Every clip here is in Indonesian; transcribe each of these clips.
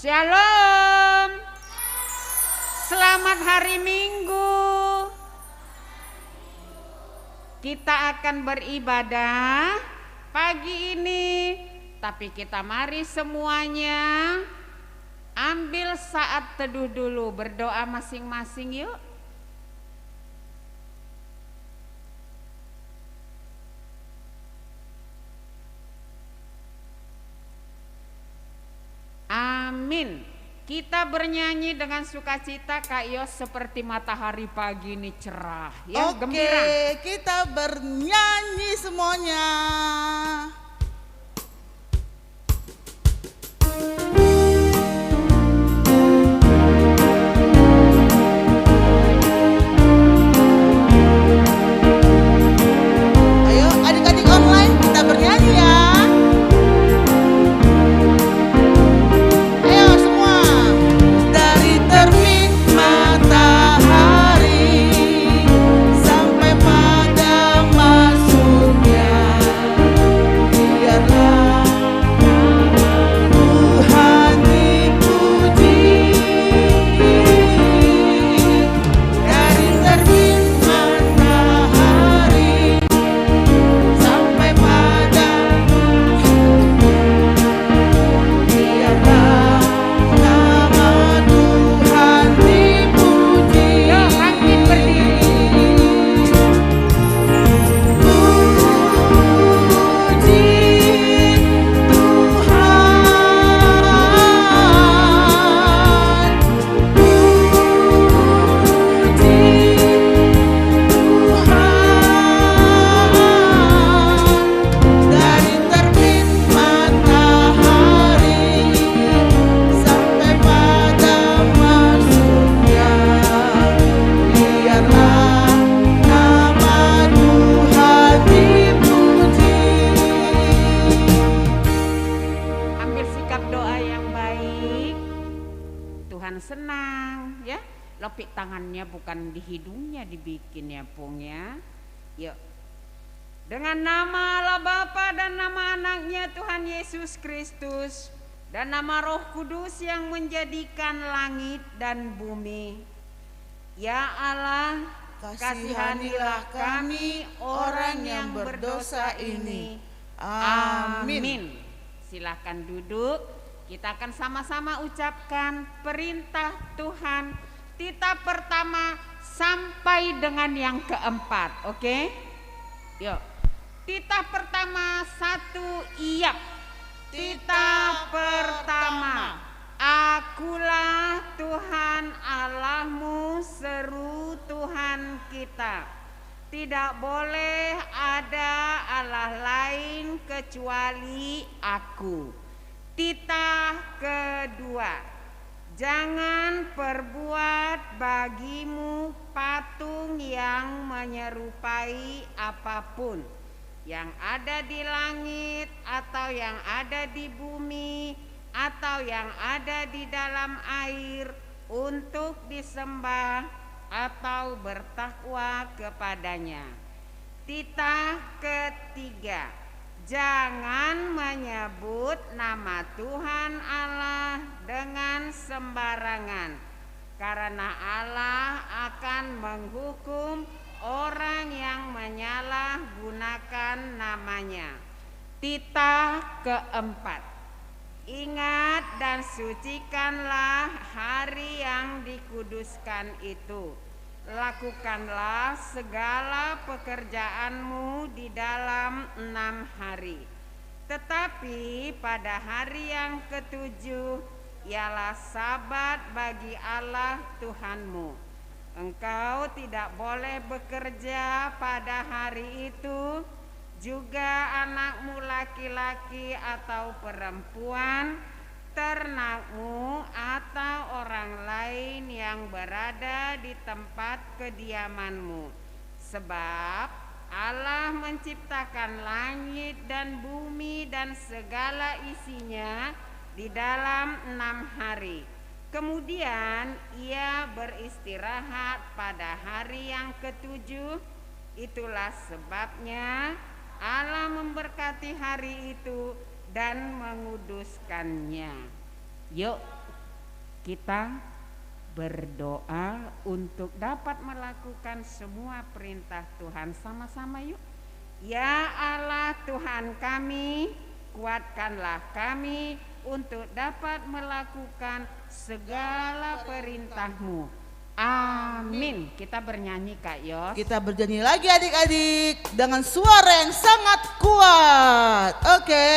Shalom. Selamat hari Minggu. Kita akan beribadah pagi ini, tapi kita mari semuanya ambil saat teduh dulu, berdoa masing-masing yuk. Amin. Kita bernyanyi dengan sukacita Kak Yos, seperti matahari pagi ini cerah ya. Oke, gembira. kita bernyanyi semuanya. Ayo adik-adik online, kita bernyanyi ya. Ayo semua. Dari terbit matahari sampai pada masuknya, biarlah Tuhan dipuji. Dari terbit matahari sampai pada biarlah nama Tuhan dipuji. Yuk bangkit berdiri. Puji Tuhan, dari terbit matahari sampai pada masuknya, biarlah nama Tuhan dipuji. Ambil sikap doa yang baik. Tuhan senang ya. Lopik tangannya bukan di hidungnya dibikin ya Pung ya. Yuk. Dengan nama Allah Bapa dan nama anaknya Tuhan Yesus Kristus dan nama Roh Kudus yang menjadikan langit dan bumi. Ya Allah, kasihanilah kami orang yang berdosa ini. Amin. Silakan duduk. Kita akan sama-sama ucapkan perintah Tuhan titah pertama sampai dengan yang keempat. Oke? Yuk. Titah pertama 1 Iyab. Titah pertama. Akulah Tuhan Allahmu, seru Tuhan kita. Tidak boleh ada Allah lain kecuali aku. Titah kedua. Jangan perbuat bagimu patung yang menyerupai apapun yang ada di langit atau yang ada di bumi atau yang ada di dalam air untuk disembah atau bertakwa kepadanya. Titah ketiga. Jangan menyebut nama Tuhan Allah dengan sembarangan, karena Allah akan menghukum orang yang menyalahgunakan namanya. Titah keempat. Ingat dan sucikanlah hari yang dikuduskan itu. Lakukanlah segala pekerjaanmu di dalam 6 hari. Tetapi pada hari yang ketujuh ialah sabat bagi Allah Tuhanmu. Engkau tidak boleh bekerja pada hari itu, juga anakmu laki-laki atau perempuan, ternakmu atau orang lain yang berada di tempat kediamanmu. Sebab Allah menciptakan langit dan bumi dan segala isinya di dalam 6 hari. Kemudian ia beristirahat pada hari yang ketujuh. Itulah sebabnya Allah memberkati hari itu dan menguduskannya. Yuk Kita berdoa untuk dapat melakukan semua perintah Tuhan sama-sama yuk. Ya Allah Tuhan kami, kuatkanlah kami untuk dapat melakukan segala perintah-Mu. Amin. Kita bernyanyi Kak Yos. Kita bernyanyi lagi adik-adik dengan suara yang sangat kuat. Oke.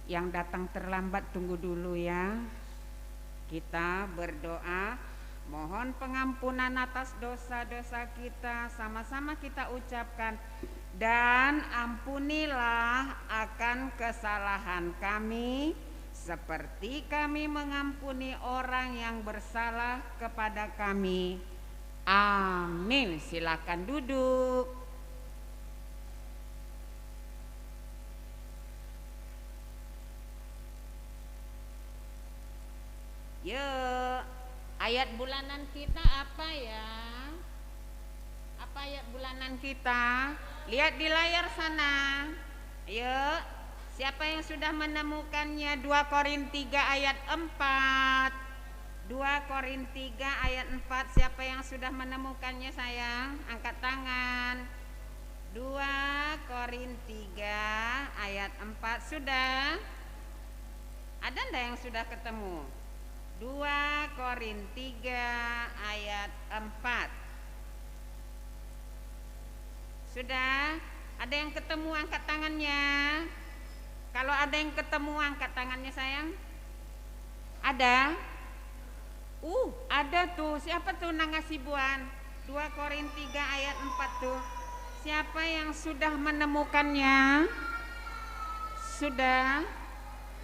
Yang datang terlambat tunggu dulu ya. Kita berdoa mohon pengampunan atas dosa-dosa kita. Sama-sama kita ucapkan, dan ampunilah akan kesalahan kami seperti kami mengampuni orang yang bersalah kepada kami. Amin. Silakan duduk. Yuk, ayat bulanan kita apa ya? Apa ayat bulanan kita? Lihat di layar sana. Yuk, siapa yang sudah menemukannya? 2 Korintus 3 ayat 4. 2 Korintus 3 ayat 4. Siapa yang sudah menemukannya sayang? Angkat tangan. 2 Korintus 3 ayat 4. Sudah? Ada enggak yang sudah ketemu? 2 Korintus 3 ayat 4. Sudah? Ada yang ketemu angkat tangannya. Kalau ada yang ketemu angkat tangannya sayang. Ada? Ada tuh. Siapa tuh Nangasibuan? 2 Korintus 3 ayat 4 tuh. Siapa yang sudah menemukannya? Sudah?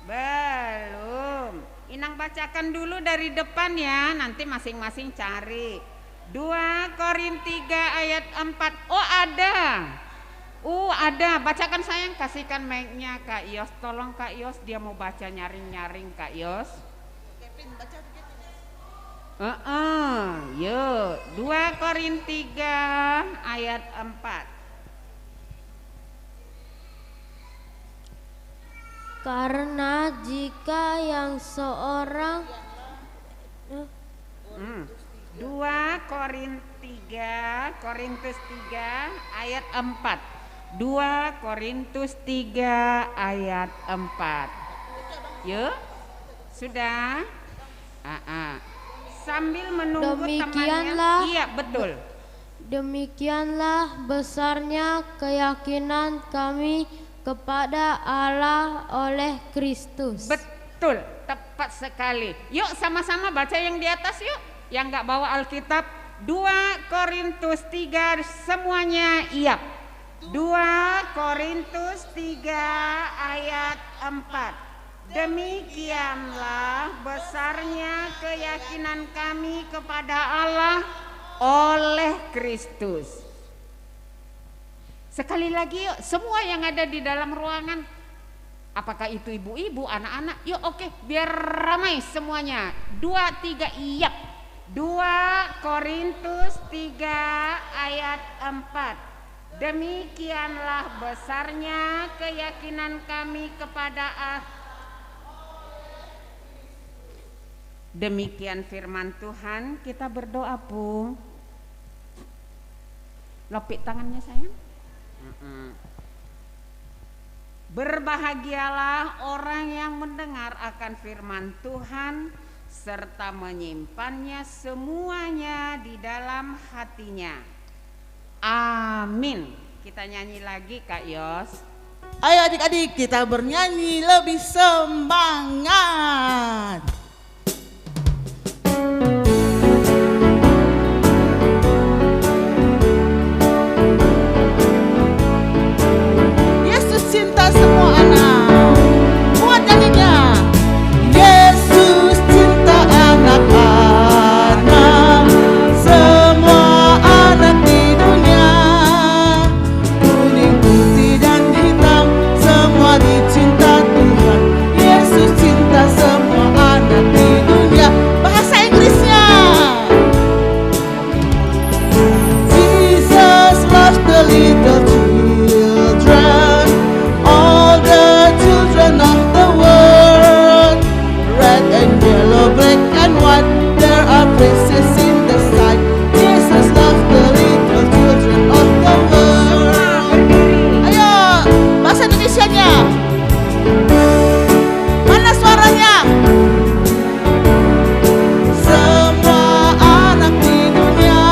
Belum. Inang bacakan dulu dari depan ya, nanti masing-masing cari. 2 Korintus 3 ayat 4. Oh ada. Ada. Bacakan sayang, kasihkan mic-nya Kak Yos. Tolong Kak Yos, dia mau baca nyaring-nyaring Kak Yos. Kevin baca begitu. Yuk 2 Korintus 3 ayat 4. Karena jika yang seorang 2 Korintus 3 ayat 4. 2 Korintus 3 ayat 4. Yuk. Sudah? Sambil menunggu temannya. Iya, betul. Demikianlah besarnya keyakinan kami kepada Allah oleh Kristus. Betul, tepat sekali. Yuk sama-sama baca yang di atas yuk. Yang nggak bawa Alkitab. 2 Korintus 3 semuanya iya. 2 Korintus 3 ayat 4. Demikianlah besarnya keyakinan kami kepada Allah oleh Kristus. Sekali lagi yuk, semua yang ada di dalam ruangan, apakah itu ibu-ibu, anak-anak, yuk oke, biar ramai semuanya. 2, 3, iya. 2 Korintus 3 ayat 4. Demikianlah besarnya keyakinan kami kepada Allah. Demikian firman Tuhan. Kita berdoa Pu. Lopik tangannya sayang. Berbahagialah orang yang mendengar akan firman Tuhan serta menyimpannya semuanya di dalam hatinya. Amin. Kita nyanyi lagi Kak Yos. Ayo adik-adik, kita bernyanyi lebih semangat. Yesus cinta semua anak. Buat nyanyinya. Yesus cinta anak-anak, semua anak di dunia. Kuning, putih dan hitam, semua dicinta Tuhan. Yesus cinta semua anak di dunia. Bahasa Inggrisnya. Jesus loves the little children, all the children of the world. Red and yellow, black and white, there are places in the sky. Jesus loves the little children of the world. Ayo, bahasa Indonesianya. Mana suaranya? Semua anak di dunia,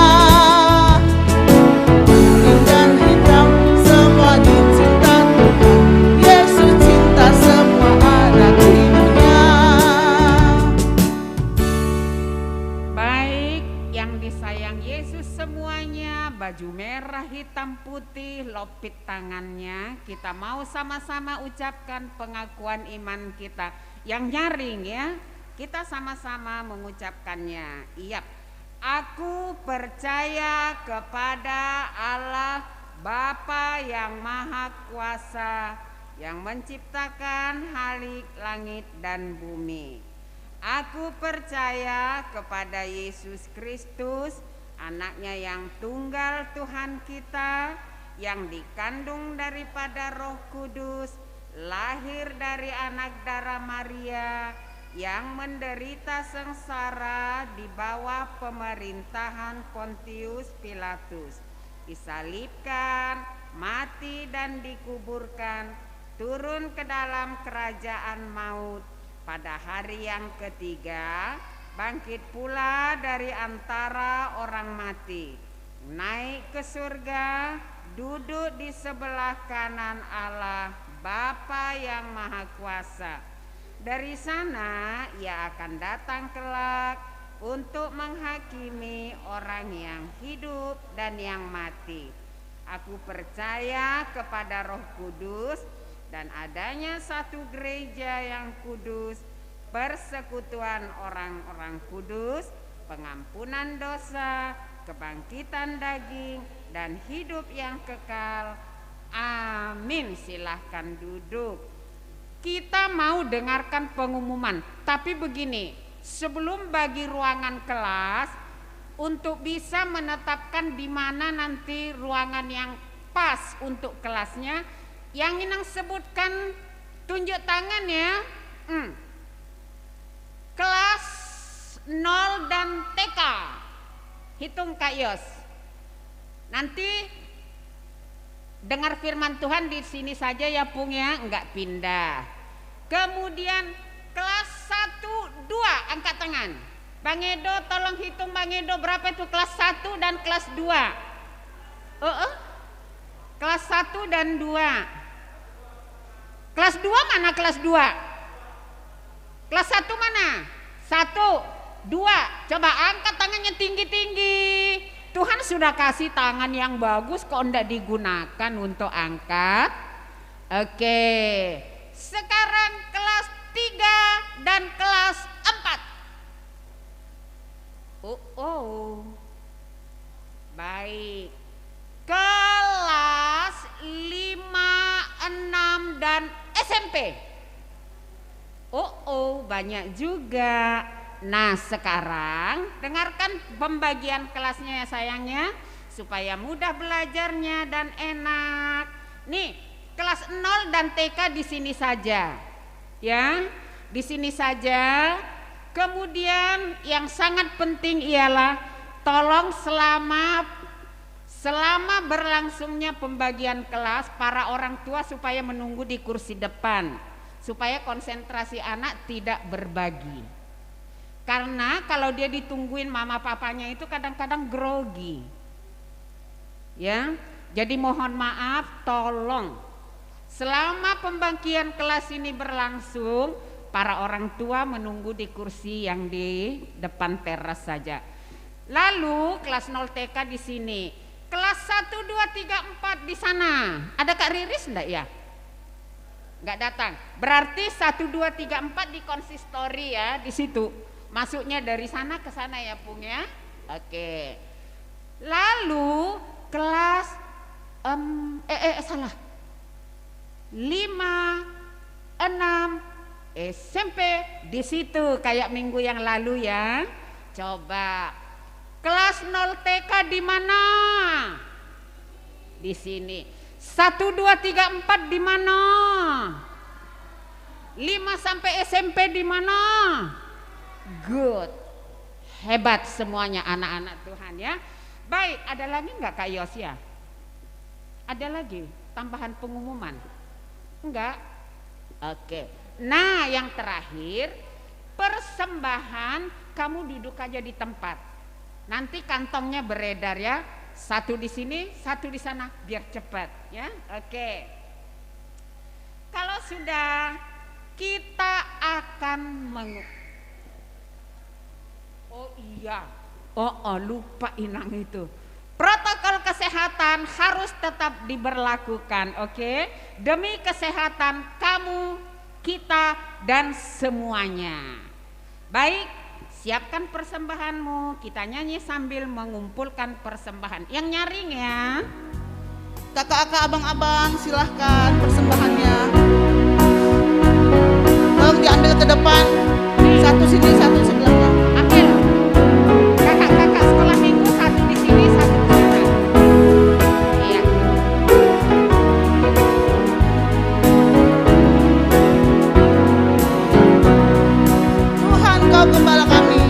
kuning dan hitam, semua dicinta Tuhan. Yesus cinta semua anak di dunia. Baik, yang disayang Yesus semuanya, baju merah, hitam, putih, lopit tangannya. Kita mau sama-sama ucapkan pengakuan iman kita. Yang nyaring ya, kita sama-sama mengucapkannya. Iya, aku percaya kepada Allah Bapa yang Maha Kuasa, yang menciptakan langit dan bumi. Aku percaya kepada Yesus Kristus, anaknya yang tunggal Tuhan kita, yang dikandung daripada Roh Kudus, lahir dari anak darah Maria, yang menderita sengsara di bawah pemerintahan Pontius Pilatus, disalibkan, mati dan dikuburkan, turun ke dalam kerajaan maut, pada hari yang ketiga bangkit pula dari antara orang mati, naik ke surga, duduk di sebelah kanan Allah Bapa yang Maha Kuasa. Dari sana ia akan datang kelak untuk menghakimi orang yang hidup dan yang mati. Aku percaya kepada Roh Kudus dan adanya satu gereja yang kudus, persekutuan orang-orang kudus, pengampunan dosa, kebangkitan daging, dan hidup yang kekal. Amin. Silahkan duduk. Kita mau dengarkan pengumuman, tapi begini, sebelum bagi ruangan kelas, untuk bisa menetapkan di mana nanti ruangan yang pas untuk kelasnya, yang Inang sebutkan tunjuk tangan ya. Kelas 0 dan TK. Hitung Kak Yos. Nanti dengar firman Tuhan di sini saja ya Pung ya, enggak pindah. Kemudian kelas 1, 2 angkat tangan. Bang Edo tolong hitung Bang Edo berapa itu kelas 1 dan kelas 2. Kelas 1 dan 2. Kelas 2 mana kelas 2? Kelas 1 mana? 1, 2, coba angkat tangannya tinggi-tinggi. Tuhan sudah kasih tangan yang bagus, kok enggak digunakan untuk angkat? Oke. Sekarang kelas 3 dan kelas 4. Baik. Kelas 5, 6 dan SMP. Banyak juga. Nah sekarang dengarkan pembagian kelasnya ya sayangnya, supaya mudah belajarnya dan enak. Nih kelas 0 dan TK di sini saja, ya, di sini saja. Kemudian yang sangat penting ialah tolong selama berlangsungnya pembagian kelas, para orang tua supaya menunggu di kursi depan, supaya konsentrasi anak tidak berbagi. Karena kalau dia ditungguin mama papanya itu kadang-kadang grogi. Ya, jadi mohon maaf, tolong selama pembagian kelas ini berlangsung, para orang tua menunggu di kursi yang di depan teras saja. Lalu kelas 0 TK di sini, kelas 1, 2, 3, 4 di sana. Ada Kak Riris enggak ya? Enggak datang. Berarti 1, 2, 3, 4 di konsistori ya, di situ. Masuknya dari sana ke sana ya Pung ya. Oke. Lalu kelas 5, 6 SMP di situ kayak minggu yang lalu ya. Coba kelas 0 TK di mana? Di sini. 1, 2, 3, 4 di mana? 5 sampai SMP di mana? Good, hebat semuanya anak-anak Tuhan ya. Baik, ada lagi nggak Kak Yos ya? Ada lagi tambahan pengumuman? Enggak? Oke. Nah yang terakhir, persembahan kamu duduk aja di tempat. Nanti kantongnya beredar ya. Satu di sini, satu di sana, biar cepat ya. Oke. Kalau sudah, kita akan lupa Inang itu. Protokol kesehatan harus tetap diberlakukan, oke? Demi kesehatan kamu, kita, dan semuanya. Baik, siapkan persembahanmu. Kita nyanyi sambil mengumpulkan persembahan. Yang nyaring ya. Kakak-kakak, abang-abang, silahkan persembahannya. Tolong diambil ke depan. Satu sini, satu sebelahnya. Ambil. Kakak-kakak sekolah minggu, satu di sini, satu di sana. Iya. Tuhan kau gembala kami.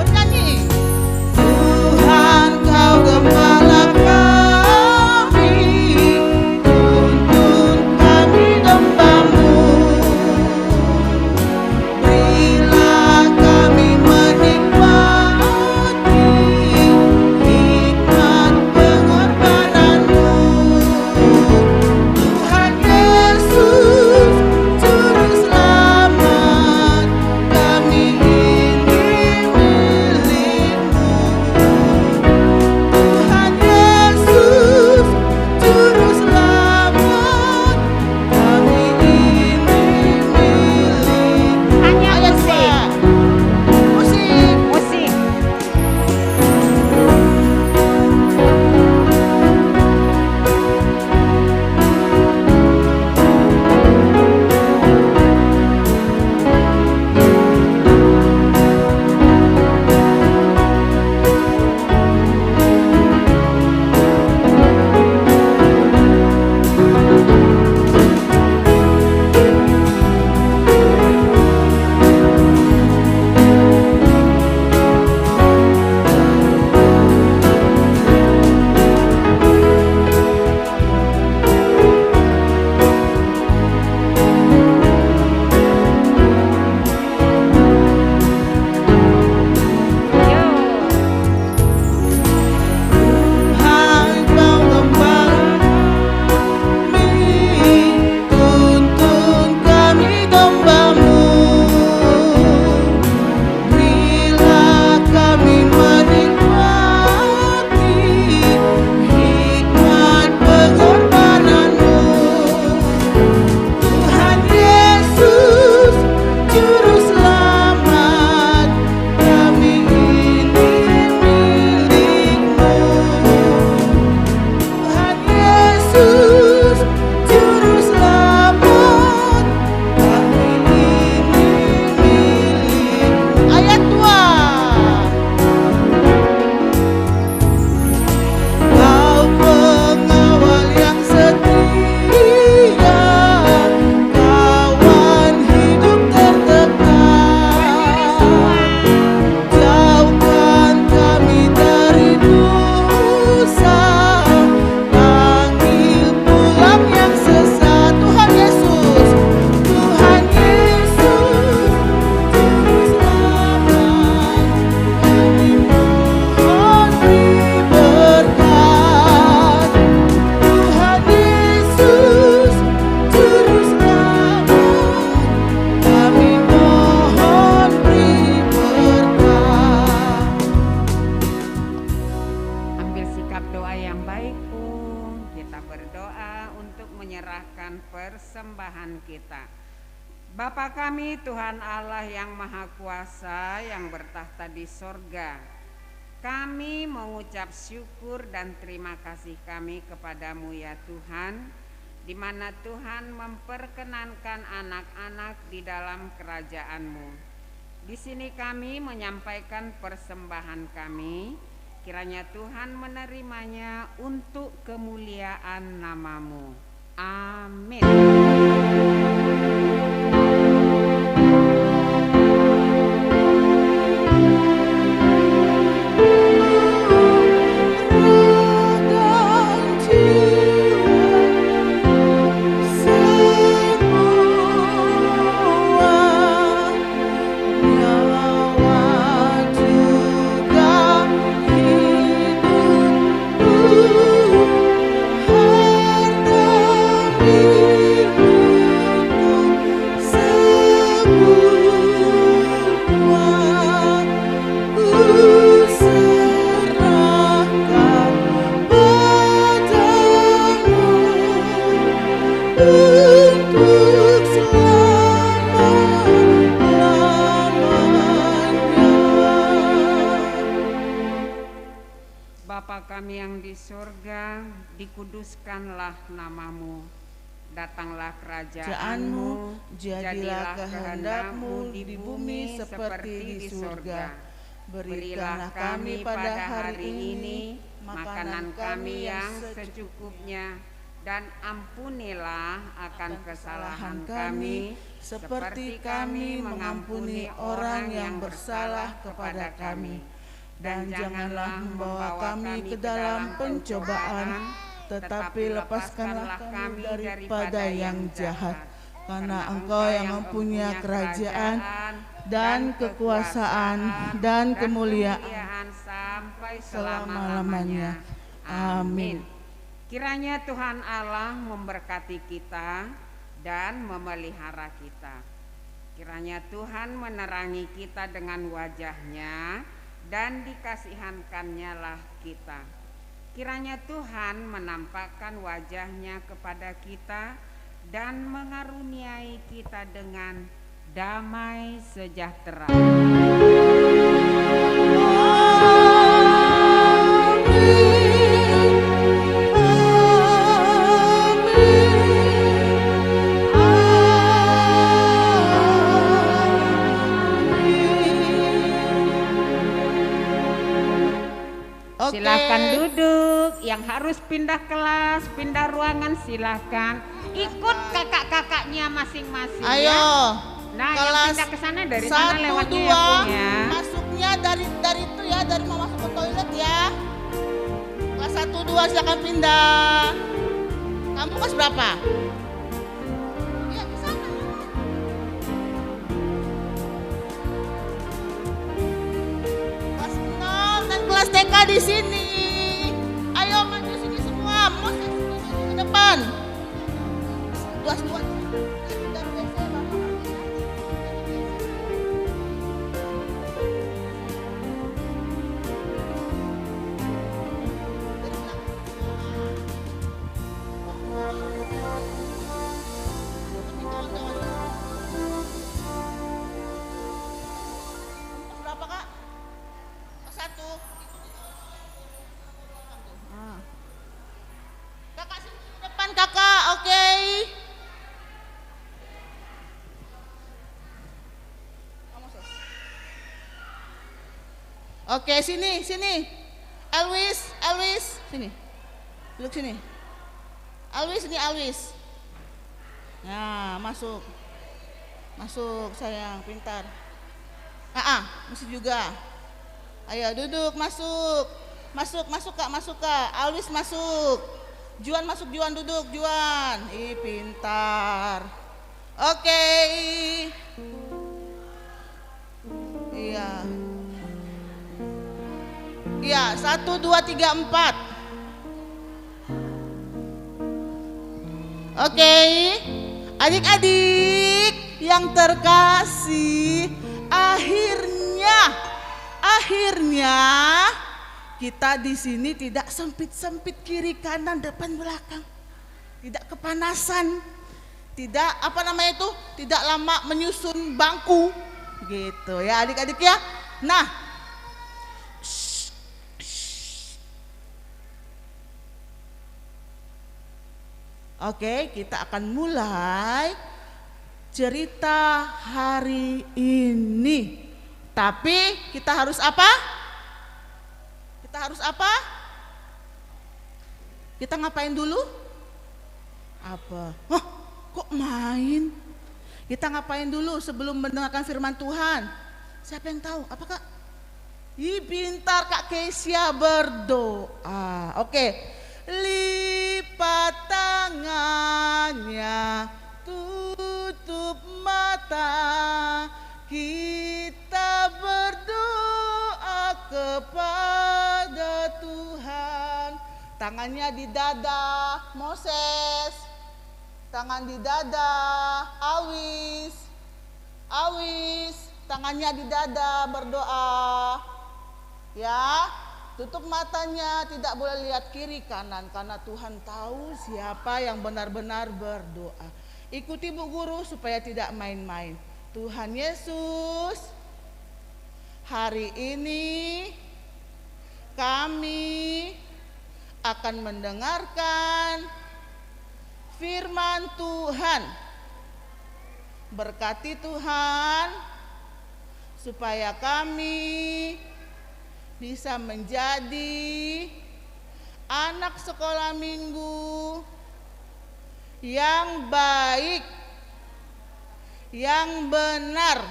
Bernyanyi. Tuhan kau gembala kami, tuntun kami domba-Mu. Berilah kami menikmati hikmat pengorbanan-Mu. Tuhan kita. Bapa kami Tuhan Allah yang Maha Kuasa yang bertahta di sorga, kami mengucap syukur dan terima kasih kami kepadamu ya Tuhan, di mana Tuhan memperkenankan anak-anak di dalam kerajaan-Mu. Di sini kami menyampaikan persembahan kami, kiranya Tuhan menerimanya untuk kemuliaan nama-Mu. Amin. Bapa kami yang di surga, dikuduskanlah nama-Mu, datanglah kerajaan-Mu, jadilah kehendak-Mu di bumi seperti di surga. Berilah kami pada hari ini makanan kami yang secukupnya, dan ampunilah akan kesalahan kami, seperti kami mengampuni orang yang bersalah kepada kami. Dan janganlah membawa kami ke dalam pencobaan, tetapi lepaskanlah kami daripada yang jahat. Karena Engkau yang mempunyai kerajaan dan kekuasaan dan kemuliaan sampai selama-lamanya. Amin. Kiranya Tuhan Allah memberkati kita dan memelihara kita. Kiranya Tuhan menerangi kita dengan wajah-Nya dan dikasihankannya lah kita. Kiranya Tuhan menampakkan wajah-Nya kepada kita dan mengaruniai kita dengan damai sejahtera. Silakan duduk, yang harus pindah kelas, pindah ruangan silakan. Ikut kakak-kakaknya masing-masing. Ayo. Ya. Nah, yang pindah ke sana dari mana lewatnya ya, Bung ya? Masuknya dari itu ya, dari mau masuk ke toilet ya. Kelas 1 2 silakan pindah. Kamu kelas berapa? Ya, ke sana. Kelas 0 dan kelas TK di sini. Ayo maju sini semua, mau ke depan. Kelas 2. Berapa kak? Kelas 1. Kakak sini depan kakak, oke. Oke, sini. Elwis, sini. Duduk sini. Elwis. Nah, masuk. Masuk sayang, pintar. Mesti juga. Ayo duduk, masuk kak. Alwis masuk. Juan masuk, Juan duduk, Juan. Ih, pintar. Oke. Iya. 1, 2, 3, 4. Oke. Adik-adik yang terkasih, akhirnya kita di sini tidak sempit-sempit kiri kanan depan belakang, tidak kepanasan, tidak tidak lama menyusun bangku gitu ya adik-adik ya. Nah, oke, kita akan mulai cerita hari ini. Tapi kita harus apa? Kita ngapain dulu? Apa? Oh, kok main? Kita ngapain dulu sebelum mendengarkan firman Tuhan? Siapa yang tahu? Apa Kak? Ih, pintar Kak Kesia berdoa. Oke. Lipat tangannya, tutup mata, kita berdoa kepada Tuhan. Tangannya di dada Moses, tangan di dada Awis, tangannya di dada berdoa. Ya, tutup matanya, tidak boleh lihat kiri kanan karena Tuhan tahu siapa yang benar-benar berdoa. Ikuti Bu Guru supaya tidak main-main. Tuhan Yesus, hari ini kami akan mendengarkan firman Tuhan. Berkati Tuhan supaya kami bisa menjadi anak sekolah minggu yang baik, yang benar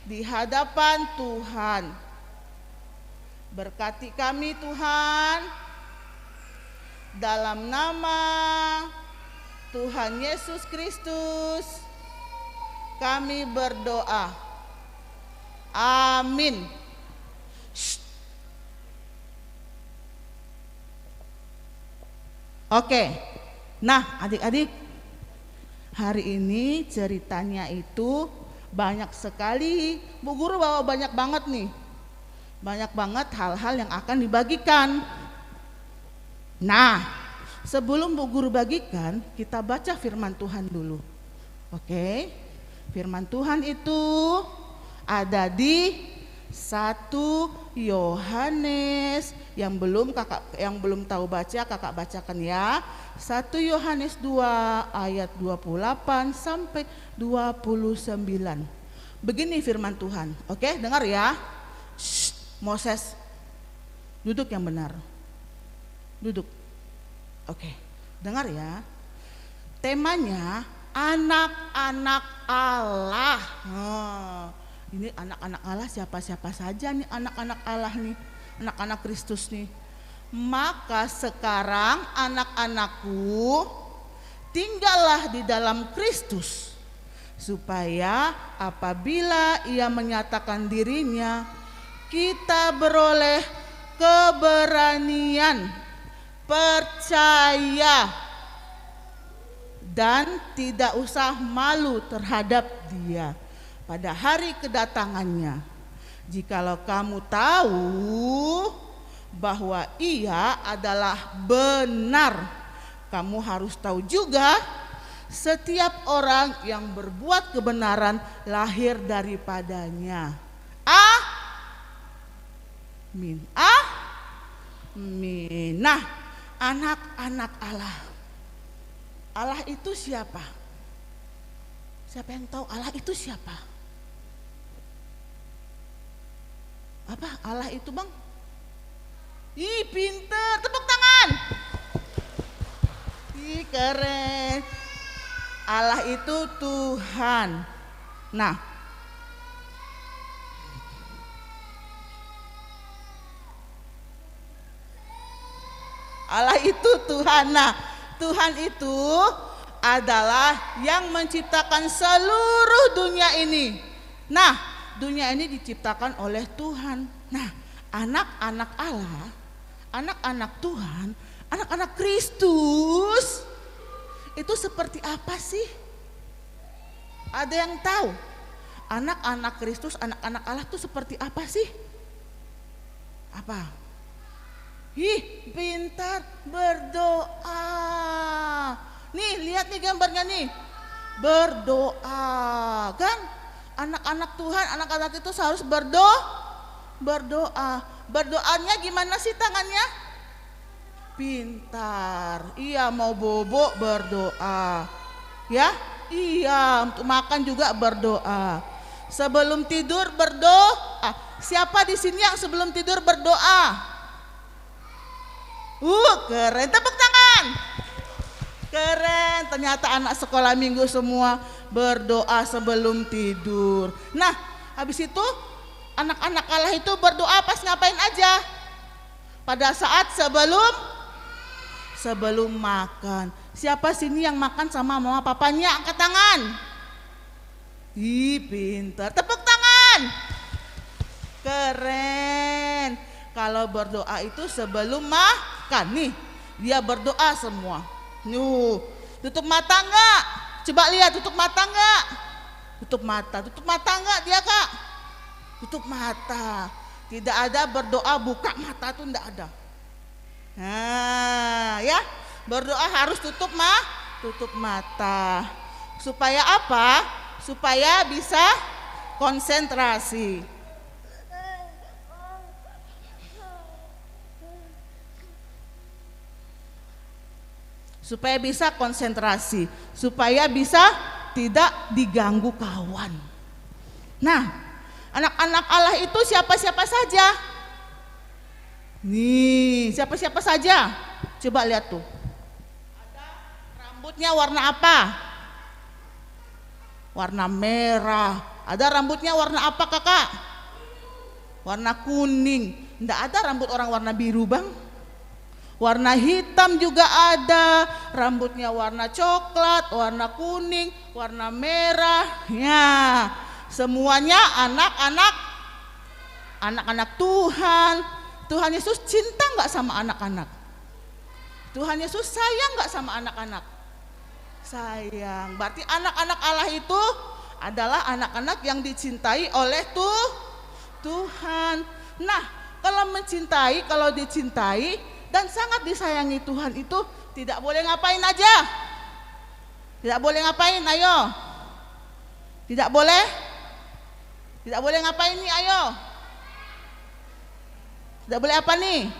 di hadapan Tuhan. Berkati kami Tuhan, dalam nama Tuhan Yesus Kristus kami berdoa. Amin. Oke, nah adik-adik, hari ini ceritanya itu banyak sekali. Bu Guru bawa banyak banget nih, banyak banget hal-hal yang akan dibagikan. Nah, sebelum Bu Guru bagikan, kita baca firman Tuhan dulu. Oke, firman Tuhan itu ada di 1 Yohanes. Yang belum tahu baca, kakak bacakan ya. 1 Yohanes 2 ayat 28 sampai 29. Begini firman Tuhan. Oke, dengar ya. Moses, duduk yang benar. Duduk. Oke, dengar ya. Temanya anak-anak Allah. Ini anak-anak Allah siapa-siapa saja nih anak-anak Allah nih, anak-anak Kristus nih. Maka sekarang anak-anakku, tinggallah di dalam Kristus, supaya apabila ia menyatakan dirinya, kita beroleh keberanian, percaya, dan tidak usah malu terhadap Dia pada hari kedatangannya. Jikalau kamu tahu bahwa Ia adalah benar, kamu harus tahu juga setiap orang yang berbuat kebenaran lahir daripadanya. Amin. Amin. Nah, anak-anak Allah. Allah itu siapa? Siapa yang tahu Allah itu siapa? Apa Allah itu, Bang? Ih, pinter, tepuk tangan. Ih, keren. Allah itu Tuhan. Nah, Allah itu Tuhan. Nah, Tuhan itu adalah yang menciptakan seluruh dunia ini. Nah, dunia ini diciptakan oleh Tuhan. Nah, anak-anak Allah, anak-anak Tuhan, anak-anak Kristus itu seperti apa sih? Ada yang tahu? Anak-anak Kristus, anak-anak Allah itu seperti apa sih? Apa? Ih, pintar berdoa. Nih, lihat nih gambarnya nih. Berdoa, kan? Anak-anak Tuhan, anak-anak itu harus berdoa. Berdoanya gimana sih tangannya? Pintar. Iya, mau bobo berdoa. Ya? Iya, untuk makan juga berdoa. Sebelum tidur berdoa. Siapa di sini yang sebelum tidur berdoa? Keren, tepuk tangan. Keren, ternyata anak sekolah minggu semua berdoa sebelum tidur. Nah, habis itu anak-anak Allah itu berdoa pas ngapain aja? Pada saat sebelum makan. Siapa sini yang makan sama mama papanya? Angkat tangan. Ih, pintar. Tepuk tangan. Keren. Kalau berdoa itu sebelum makan nih, dia berdoa semua. Tutup mata enggak? Coba lihat, tutup mata enggak? Tutup mata enggak dia, Kak? Tutup mata. Tidak ada berdoa buka mata tuh enggak ada. Nah, ya, berdoa harus tutup mata. Supaya apa? Supaya bisa konsentrasi. Supaya bisa konsentrasi, supaya bisa tidak diganggu kawan. Nah, anak-anak Allah itu siapa-siapa saja? Nih, siapa-siapa saja? Coba lihat tuh. Ada rambutnya warna apa? Warna merah. Ada rambutnya warna apa, Kakak? Warna kuning. Enggak ada rambut orang warna biru, Bang. Warna hitam juga ada, rambutnya warna coklat, warna kuning, warna merah. Ya, semuanya anak-anak Tuhan. Tuhan Yesus cinta nggak sama anak-anak? Tuhan Yesus sayang nggak sama anak-anak? Sayang. Berarti anak-anak Allah itu adalah anak-anak yang dicintai oleh Tuhan. Nah, kalau mencintai, kalau dicintai dan sangat disayangi Tuhan itu tidak boleh ngapain aja? Tidak boleh ngapain? Ayo. Tidak boleh? Tidak boleh ngapain nih? Ayo. Tidak boleh apa nih?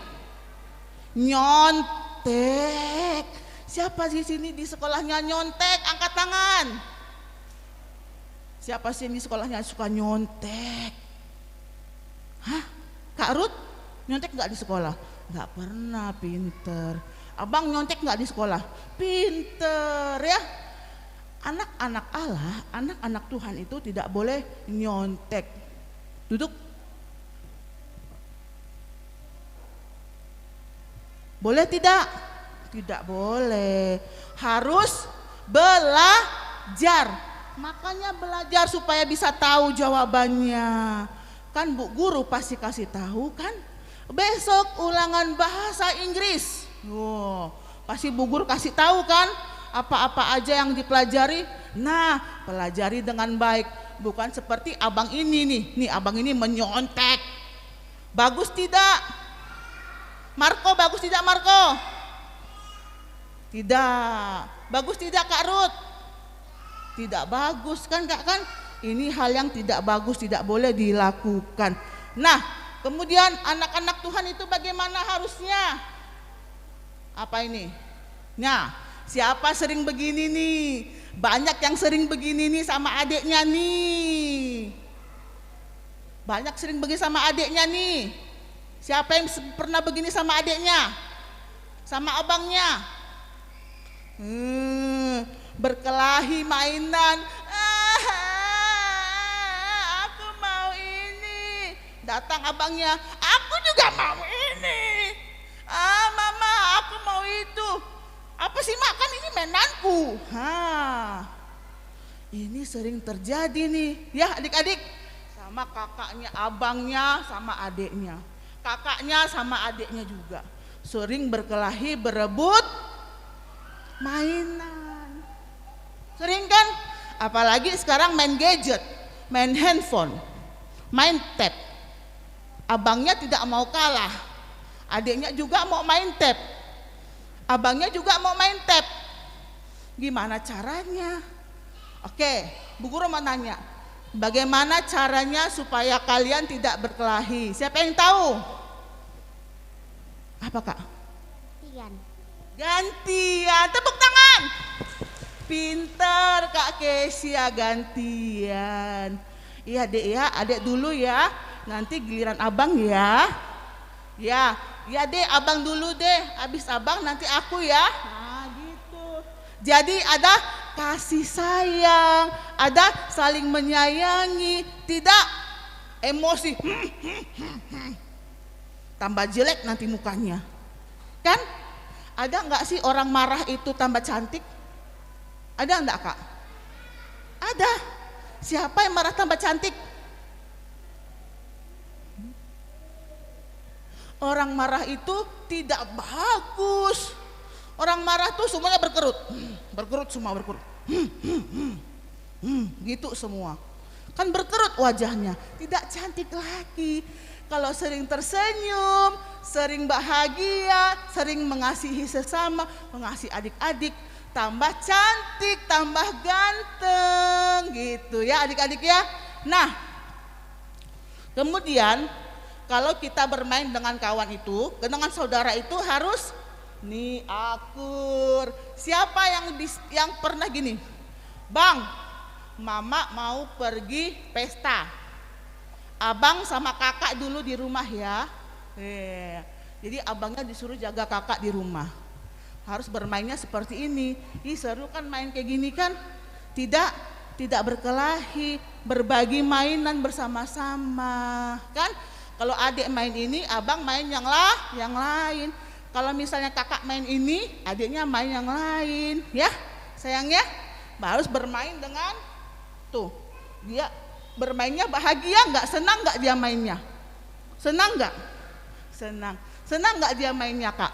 Nyontek. Siapa di sini di sekolahnya nyontek? Angkat tangan. Siapa sih di sekolahnya suka nyontek? Hah? Kak Ruth nyontek nggak di sekolah? Nggak pernah. Pinter. Abang nyontek nggak di sekolah? Pinter ya. Anak-anak Allah, anak-anak Tuhan itu tidak boleh nyontek. Duduk. Boleh tidak? Tidak boleh. Harus belajar. Makanya belajar supaya bisa tahu jawabannya. Kan Bu Guru pasti kasih tahu kan? Besok ulangan bahasa Inggris. Pasti Bu Guru kasih tahu kan? Apa-apa aja yang dipelajari. Nah, pelajari dengan baik. Bukan seperti abang ini nih. Nih abang ini menyontek. Bagus tidak? Marco, bagus tidak Marco? Tidak. Bagus tidak Kak Ruth? Tidak bagus kan Kak kan? Ini hal yang tidak bagus, tidak boleh dilakukan. Nah, kemudian anak-anak Tuhan itu bagaimana harusnya? Apa ini? Nah, siapa sering begini nih? Banyak yang sering begini nih sama adiknya nih. Banyak sering begini sama adiknya nih. Siapa yang pernah begini sama adiknya? Sama abangnya? Berkelahi mainan. Aku mau ini. Datang abangnya, aku juga mau ini. Mama, aku mau itu. Apa sih mak, kan ini mainanku. Ini sering terjadi nih, ya adik-adik. Sama kakaknya, abangnya, sama adiknya. Kakaknya sama adiknya juga sering berkelahi, berebut mainan. Sering kan? Apalagi sekarang main gadget, main handphone, main tab. Abangnya tidak mau kalah, adiknya juga mau main tab. Abangnya juga mau main tab. Gimana caranya? Oke, Bu Guru mau nanya, bagaimana caranya supaya kalian tidak berkelahi? Siapa yang tahu? Apa Kak? Gantian, tepuk tangan. Pinter Kak Kesia, gantian. Iya Dek ya, Adek dulu ya. Nanti giliran Abang ya. Ya Dek, Abang dulu deh. Habis Abang nanti aku ya. Nah gitu. Jadi ada kasih sayang, ada saling menyayangi, tidak emosi. Tambah jelek nanti mukanya. Kan? Ada nggak sih orang marah itu tambah cantik? Ada enggak Kak? Ada. Siapa yang marah tambah cantik? Orang marah itu tidak bagus. Orang marah tuh semuanya berkerut. Berkerut semua, berkerut. Gitu semua. Kan berkerut wajahnya, tidak cantik lagi. Kalau sering tersenyum, sering bahagia, sering mengasihi sesama, mengasihi adik-adik, tambah cantik, tambah ganteng gitu ya adik-adik ya. Nah, kemudian kalau kita bermain dengan kawan itu, dengan saudara itu harus nih akur. Siapa yang pernah gini? Bang, Mama mau pergi pesta. Abang sama kakak dulu di rumah ya. Jadi abangnya disuruh jaga kakak di rumah. Harus bermainnya seperti ini. Ih seru kan main kayak gini kan? Tidak berkelahi, berbagi mainan bersama-sama. Kan? Kalau adik main ini, abang main yang lain. Kalau misalnya kakak main ini, adiknya main yang lain, ya sayangnya. Harus bermain dengan tuh. Dia bermainnya bahagia nggak? Senang nggak dia mainnya? Senang nggak? Senang nggak dia mainnya Kak?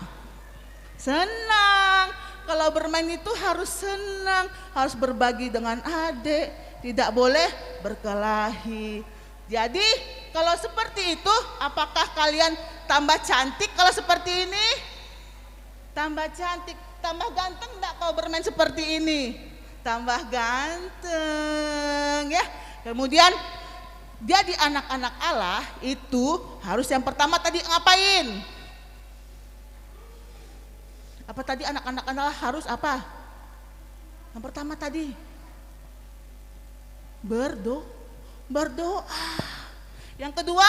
Senang. Kalau bermain itu harus senang, harus berbagi dengan adik, tidak boleh berkelahi. Jadi kalau seperti itu, apakah kalian tambah cantik kalau seperti ini? Tambah cantik, tambah ganteng enggak kalau bermain seperti ini? Tambah ganteng ya. Kemudian jadi anak-anak Allah itu harus yang pertama tadi ngapain? Apa tadi anak-anak Allah harus apa? Yang pertama tadi berdoa. Yang kedua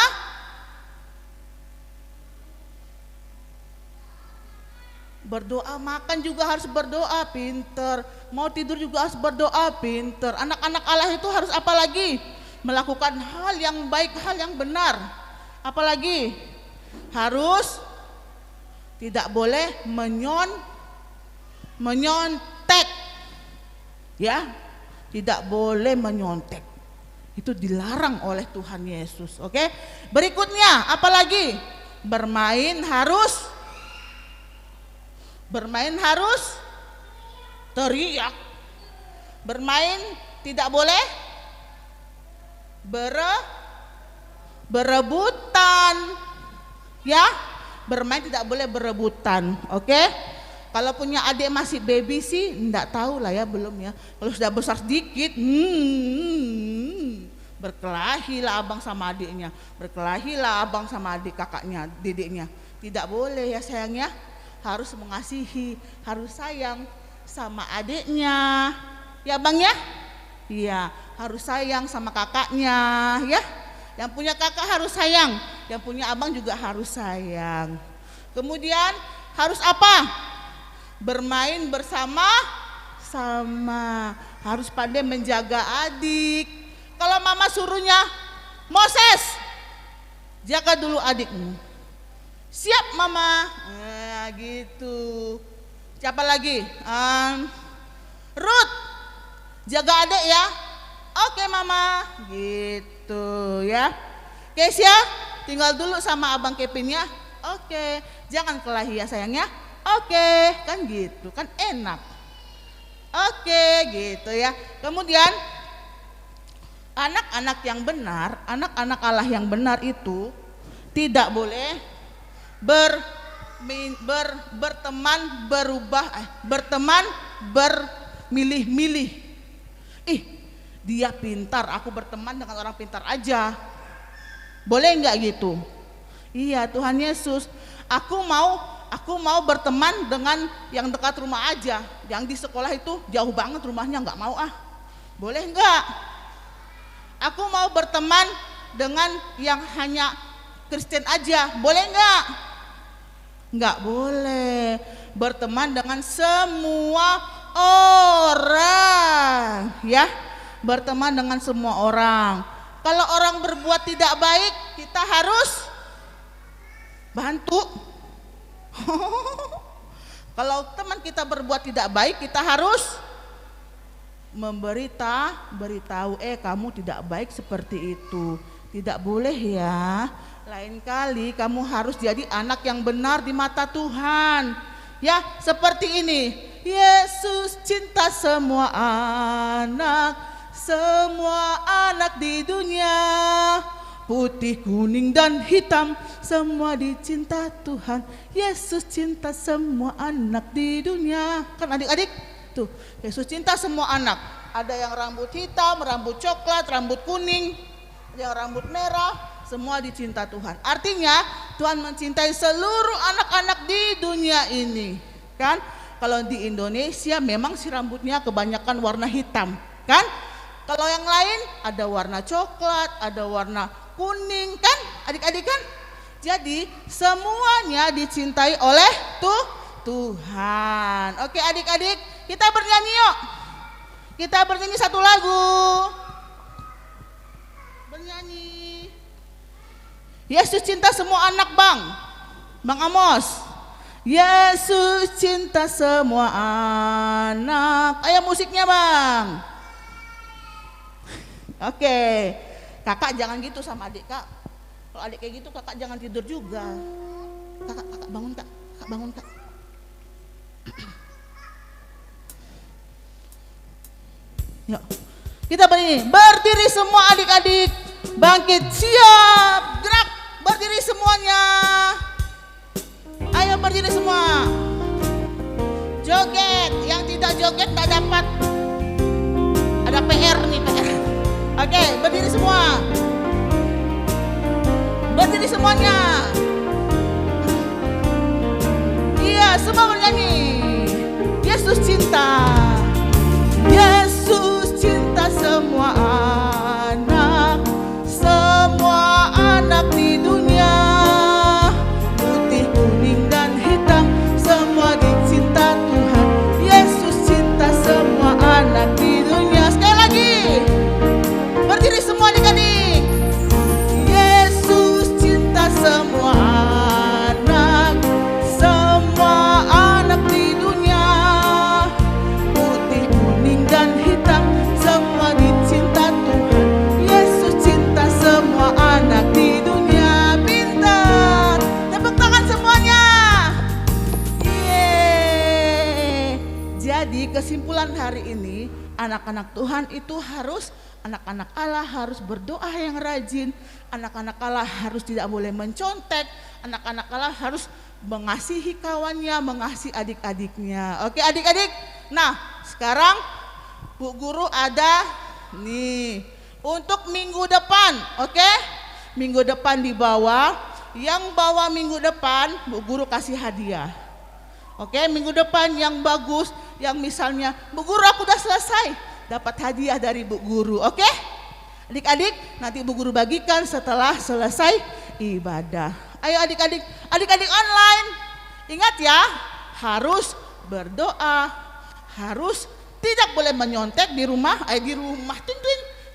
berdoa, makan juga harus berdoa, pinter. Mau tidur juga harus berdoa, pinter. Anak-anak Allah itu harus apa lagi? Melakukan hal yang baik, hal yang benar. Apalagi harus tidak boleh menyontek. Ya, tidak boleh menyontek. Itu dilarang oleh Tuhan Yesus. Oke. Berikutnya apalagi? Bermain harus teriak. Bermain tidak boleh berebutan. Ya, bermain tidak boleh berebutan. Oke. Kalau punya adik masih baby sih enggak tahu lah ya, belum ya. Kalau sudah besar sedikit, berkelahilah abang sama adiknya, berkelahilah abang sama adik kakaknya, dedeknya. Tidak boleh ya sayangnya. Harus mengasihi, harus sayang sama adiknya. Ya Bang ya? Iya, harus sayang sama kakaknya ya. Yang punya kakak harus sayang, yang punya abang juga harus sayang. Kemudian harus apa? Bermain bersama-sama. Harus pandai menjaga adik. Kalau mama suruhnya, Moses, jaga dulu adikmu. Siap mama. Nah, gitu. Siapa lagi? Ruth, jaga adik ya. Oke mama. Gitu ya. Kesia, tinggal dulu sama abang Kevin ya. Oke. Jangan kelahi ya sayangnya. Oke, kan gitu, kan enak. Oke, gitu ya. Kemudian anak-anak yang benar, anak-anak Allah yang benar itu tidak boleh berteman milih-milih. Dia pintar, aku berteman dengan orang pintar aja. Boleh nggak gitu? Iya, Tuhan Yesus, aku mau berteman dengan yang dekat rumah aja. Yang di sekolah itu jauh banget rumahnya, nggak mau ah. Boleh nggak? Aku mau berteman dengan yang hanya Kristen aja. Boleh nggak? Nggak boleh. Berteman dengan semua orang, ya. Berteman dengan semua orang. Kalau orang berbuat tidak baik, kita harus bantu. Kalau teman kita berbuat tidak baik, kita harus beritahu, kamu tidak baik seperti itu. Tidak boleh ya. Lain kali kamu harus jadi anak yang benar di mata Tuhan. Ya, seperti ini. Yesus cinta semua anak di dunia, putih, kuning, dan hitam, semua dicinta Tuhan. Yesus cinta semua anak di dunia. Kan adik-adik? Tuh, Yesus cinta semua anak. Ada yang rambut hitam, rambut coklat, rambut kuning, ada yang rambut merah, semua dicinta Tuhan. Artinya Tuhan mencintai seluruh anak-anak di dunia ini. Kan? Kalau di Indonesia memang si rambutnya kebanyakan warna hitam, kan? Kalau yang lain ada warna coklat, ada warna kuning, kan? Adik-adik kan? Jadi semuanya dicintai oleh Tuhan. Oke adik-adik, kita bernyanyi yuk. Kita bernyanyi satu lagu. Bernyanyi. Yesus cinta semua anak, Bang Amos. Yesus cinta semua anak. Ayo musiknya, Bang. Oke. Kakak jangan gitu sama adik, Kak. Kalau adik kayak gitu kakak jangan tidur juga. Kakak bangun, Kak. Kakak bangun, Kak. Yuk. Kita berdiri semua adik-adik. Bangkit, siap, gerak. Berdiri semuanya. Ayo berdiri semua. Joget, yang tidak joget tak dapat. Ada PR nih, PR. Oke, berdiri semua. Berdiri semuanya. Iya, semua bernyanyi. Yesus cinta. Yesus cinta semua anak di dunia. Putih, kuning, dan hitam, semua dicinta Tuhan. Yesus cinta semua anak di dunia. Sekali lagi, berdiri semua adik-adik. Yesus cinta semua anak di dunia. Putih, kuning, dan hitam, semua dicinta Tuhan. Yesus cinta semua anak di dunia. Pintar, tepuk tangan semuanya. Yeay. Jadi kesimpulan hari ini, anak-anak Tuhan itu harus, anak-anak Allah harus berdoa yang rajin. Anak-anak Allah harus tidak boleh mencontek. Anak-anak Allah harus mengasihi kawannya, mengasihi adik-adiknya. Oke adik-adik. Nah sekarang Bu Guru ada nih untuk minggu depan. Oke, minggu depan di bawah. Yang bawa minggu depan Bu Guru kasih hadiah. Oke, minggu depan yang bagus, yang misalnya Bu Guru aku udah selesai, dapat hadiah dari Bu Guru. Oke adik-adik, nanti Bu Guru bagikan setelah selesai ibadah. Ayo adik-adik, adik-adik online, ingat ya, harus berdoa, harus tidak boleh menyontek di rumah,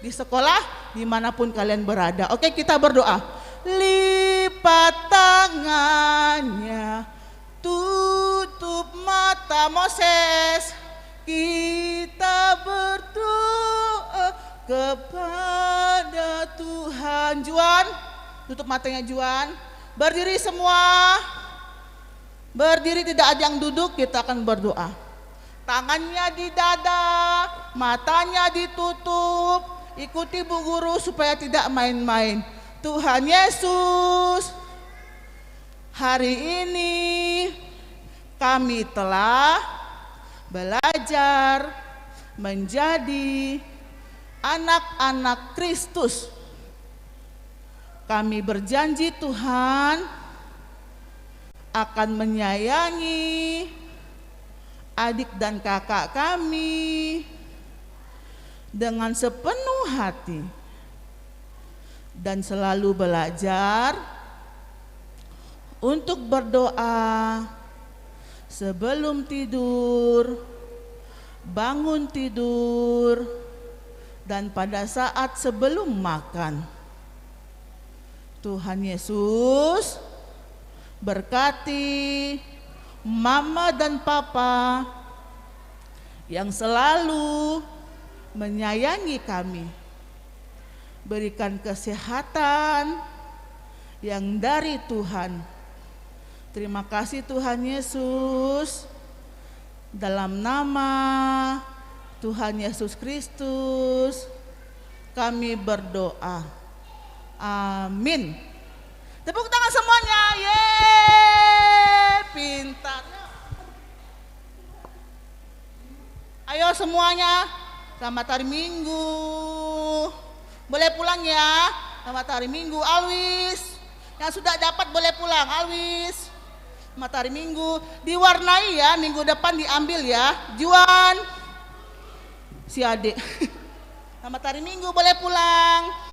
di sekolah, dimanapun kalian berada. Oke, kita berdoa. Lipat tangannya, tutup mata Moses, kita berdoa kepada Tuhan. Juan, tutup matanya Juan. Berdiri semua. Berdiri, tidak ada yang duduk, kita akan berdoa. Tangannya di dada, matanya ditutup. Ikuti Bu Guru supaya tidak main-main. Tuhan Yesus, hari ini kami telah belajar menjadi anak-anak Kristus. Kami berjanji Tuhan akan menyayangi adik dan kakak kami dengan sepenuh hati dan selalu belajar untuk berdoa sebelum tidur, bangun tidur, dan pada saat sebelum makan. Tuhan Yesus berkati mama dan papa yang selalu menyayangi kami. Berikan kesehatan yang dari Tuhan. Terima kasih Tuhan Yesus. Dalam nama Tuhan Yesus Kristus kami berdoa. Amin. Tepuk tangan semuanya. Yeay, pintar. Ayo semuanya, selamat hari Minggu. Boleh pulang ya. Selamat hari Minggu. Alwis, yang sudah dapat boleh pulang. Alwis, selamat hari Minggu. Diwarnai ya, minggu depan diambil ya. Juan, si adik. Selamat hari Minggu, boleh pulang.